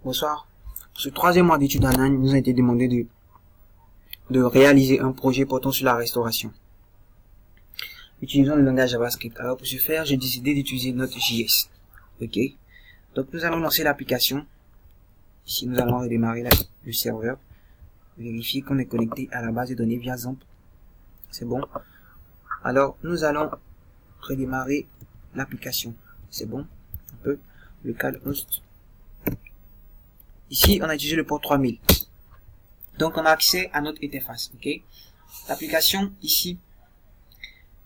Bonsoir. Pour ce troisième mois d'études en ligne, il nous a été demandé de réaliser un projet portant sur la restauration. Utilisons le langage JavaScript. Alors pour ce faire, j'ai décidé d'utiliser Node.js. Ok. Donc nous allons lancer l'application. Ici, nous allons redémarrer le serveur. Vérifier qu'on est connecté à la base de données via XAMPP. C'est bon. Alors nous allons redémarrer l'application. C'est bon. On peut localhost. Ici, on a utilisé le port 3000. Donc, on a accès à notre interface. Ok. L'application ici,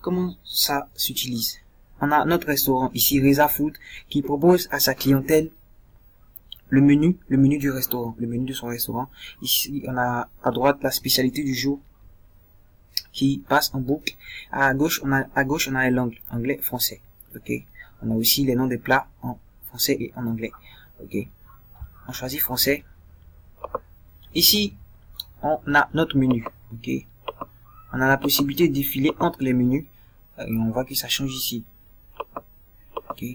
comment ça s'utilise? On a notre restaurant ici, Reza Food, qui propose à sa clientèle le menu du restaurant, le menu de son restaurant. Ici, on a à droite la spécialité du jour qui passe en boucle. À gauche, on a les langues anglais, français. Ok. On a aussi les noms des plats en français et en anglais. Ok. On choisit français. Ici, on a notre menu. Ok. On a la possibilité de défiler entre les menus. Et on voit que ça change ici. Ok.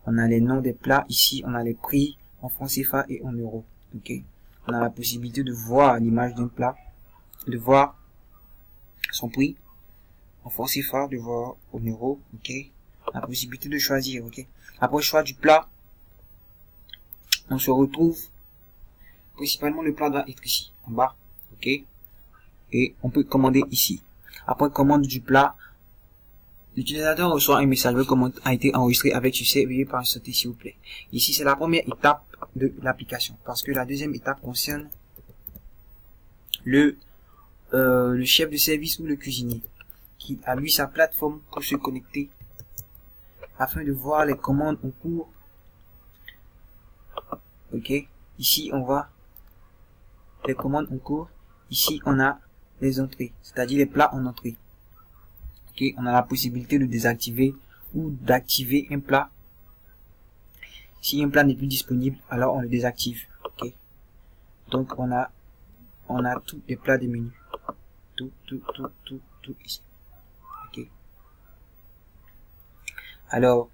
On a les noms des plats. Ici, on a les prix en francs CFA et en euros. Ok. On a la possibilité de voir l'image d'un plat, de voir son prix en francs CFA, de voir en euros. Ok. La possibilité de choisir. Ok. Après le choix du plat, on se retrouve principalement le plat doit être ici en bas. Ok. Et on peut commander ici. Après commande du plat, l'utilisateur reçoit un message. Votre commande a été enregistrée avec succès. Veuillez patienter s'il vous plaît. Ici, c'est la première étape de l'application. Parce que la deuxième étape concerne le chef de service ou le cuisinier qui a lui sa plateforme pour se connecter afin de voir les commandes en cours. Ok. Ici, on voit les commandes en cours. Ici, on a les entrées, c'est-à-dire les plats en entrée. Ok, on a la possibilité de désactiver ou d'activer un plat. Si un plat n'est plus disponible, alors on le désactive. Ok. Donc on a tous les plats des menus. Tout ici. Ok. Alors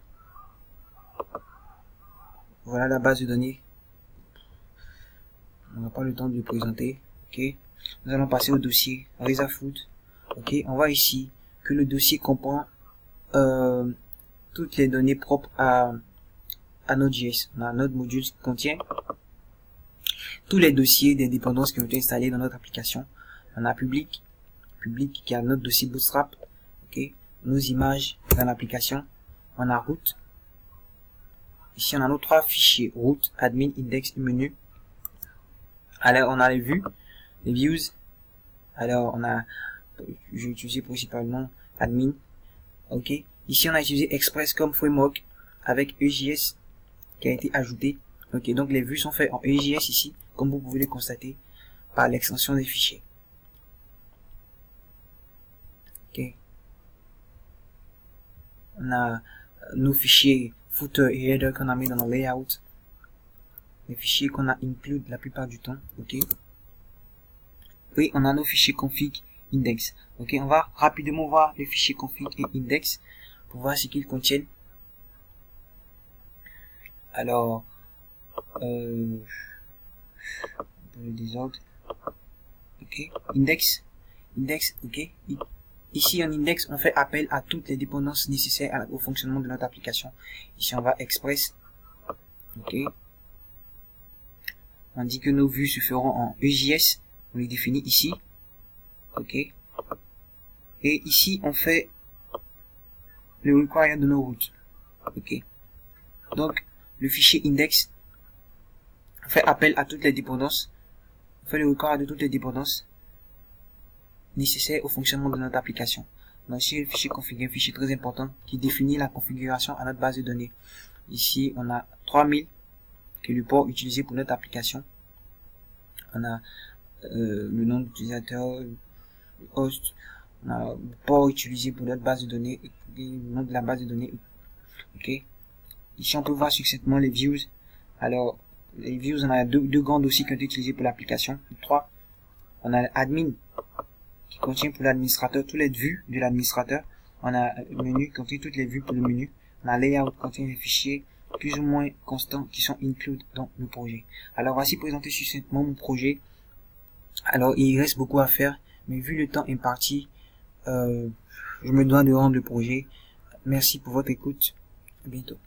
voilà la base de données. On n'a pas le temps de le présenter. Ok. Nous allons passer au dossier Reza Food. Ok. On voit ici que le dossier comprend toutes les données propres à Node.js. On a notre module qui contient tous les dossiers des dépendances qui ont été installées dans notre application. On a public qui a notre dossier Bootstrap. Ok. Nos images dans l'application. On a route. Ici, on a nos trois fichiers route, admin, index et menu. Alors, on a les vues, les views. Alors, j'ai utilisé principalement admin. Ok. Ici, on a utilisé Express comme framework avec EJS qui a été ajouté. Ok. Donc, les vues sont faites en EJS ici, comme vous pouvez le constater par l'extension des fichiers. Ok. On a nos fichiers footer et header qu'on a mis dans le layout. Les fichiers qu'on a inclus la plupart du temps. Ok. Oui, on a nos fichiers config index. Ok, on va rapidement voir les fichiers config et index pour voir ce qu'ils contiennent. Alors, le désordre. Ok, index, ok. Ici en index, on fait appel à toutes les dépendances nécessaires au fonctionnement de notre application. Ici, on va express. Ok. On dit que nos vues se feront en EJS. On les définit ici. Ok. Et ici, on fait le require de nos routes. Ok. Donc, le fichier index fait appel à toutes les dépendances. On fait le require de toutes les dépendances nécessaires au fonctionnement de notre application. On a aussi le fichier config, un fichier très important qui définit la configuration à notre base de données. Ici, on a 3000 qui est le port utilisé pour notre application. On a le nom d'utilisateur, le host, on a le port utilisé pour notre base de données, le nom de la base de données. Ok. Ici, on peut voir succinctement les views. Alors, les views, on a deux grands dossiers qui ont été utilisés pour l'application. 3. On a admin qui contient pour l'administrateur toutes les vues de l'administrateur. On a le menu qui contient toutes les vues pour le menu. On a layout qui contient les fichiers plus ou moins constants qui sont inclus dans le projet. Alors voici présenté succinctement mon projet. Alors il reste beaucoup à faire, mais vu le temps imparti, je me dois de rendre le projet. Merci pour votre écoute. À bientôt.